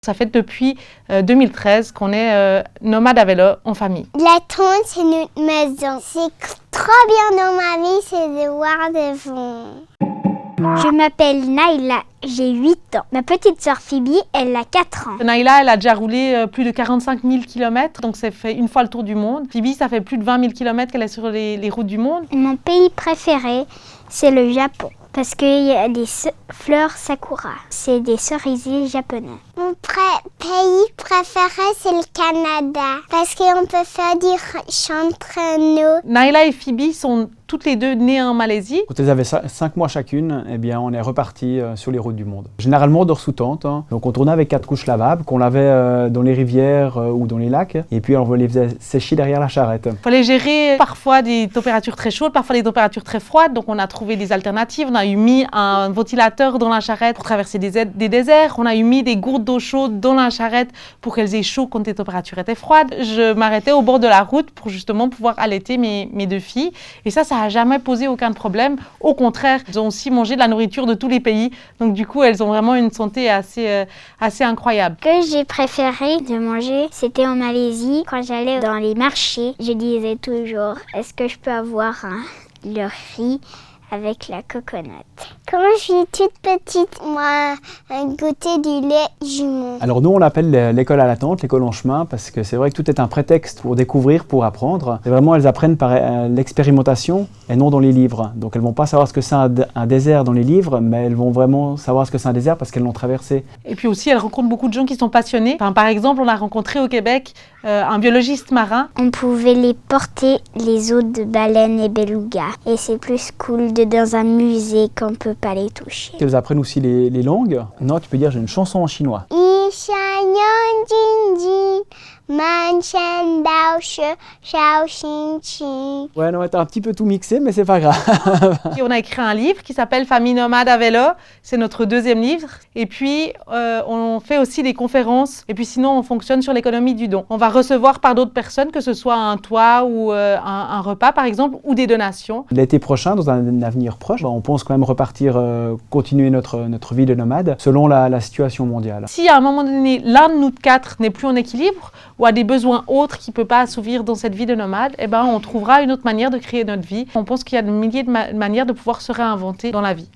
Ça fait depuis 2013 qu'on est nomade à vélo en famille. La tente, c'est notre maison. C'est trop bien dans ma vie, c'est de voir devant. Je m'appelle Naïla, j'ai 8 ans. Ma petite sœur Phoebe, elle a 4 ans. Naïla, elle a déjà roulé plus de 45 000 km, donc ça fait une fois le tour du monde. Phoebe, ça fait plus de 20 000 km qu'elle est sur les routes du monde. Mon pays préféré, c'est le Japon. Parce qu'il y a des fleurs sakura. C'est des cerisiers japonais. Mon pays préféré, c'est le Canada. Parce qu'on peut faire du chant entre nous. Naïla et Phoebe sont toutes les deux nées en Malaisie. Quand elles avaient 5 mois chacune, eh bien, on est reparti sur les routes du monde. Généralement, on dort sous tente. Donc, on tournait avec 4 couches lavables qu'on lavait dans les rivières ou dans les lacs. Et puis, on les faisait sécher derrière la charrette. Il fallait gérer parfois des températures très chaudes, parfois des températures très froides. Donc, on a trouvé des alternatives. On a mis un ventilateur dans la charrette pour traverser des déserts. On a mis des gourdes d'eau chaude dans la charrette pour qu'elles aient chaud quand les températures étaient froides. Je m'arrêtais au bord de la route pour justement pouvoir allaiter mes 2 filles. Et ça n'a jamais posé aucun problème. Au contraire, elles ont aussi mangé de la nourriture de tous les pays. Donc du coup, elles ont vraiment une santé assez incroyable. Ce que j'ai préféré de manger, c'était en Malaisie. Quand j'allais dans les marchés, je disais toujours, est-ce que je peux avoir le riz avec la coconut? Quand je suis toute petite, moi, goûter du lait jumeau. Alors nous, on l'appelle l'école à la tente, l'école en chemin, parce que c'est vrai que tout est un prétexte pour découvrir, pour apprendre. Et vraiment, elles apprennent par l'expérimentation et non dans les livres. Donc elles ne vont pas savoir ce que c'est un désert dans les livres, mais elles vont vraiment savoir ce que c'est un désert parce qu'elles l'ont traversé. Et puis aussi, elles rencontrent beaucoup de gens qui sont passionnés. Par exemple, on a rencontré au Québec un biologiste marin. On pouvait les porter les os de baleines et belugas. Et c'est plus cool dans un musée qu'on ne peut pas les toucher. Elles apprennent aussi les langues. Non, tu peux dire j'ai une chanson en chinois. Ouais, non, t'as un petit peu tout mixé, mais c'est pas grave. Et on a écrit un livre qui s'appelle Famille nomade à vélo. C'est notre 2e livre. Et puis, on fait aussi des conférences. Et puis sinon, on fonctionne sur l'économie du don. On va recevoir par d'autres personnes, que ce soit un toit ou un repas, par exemple, ou des donations. L'été prochain, dans un avenir proche, on pense quand même repartir, continuer notre vie de nomade selon la situation mondiale. Si à un moment donné, l'un de nous 4 n'est plus en équilibre ou a des besoins autres qu'il ne peut pas assouvir dans cette vie de nomade, eh ben, on trouvera une autre manière de créer notre vie. On pense qu'il y a des milliers de manières de pouvoir se réinventer dans la vie.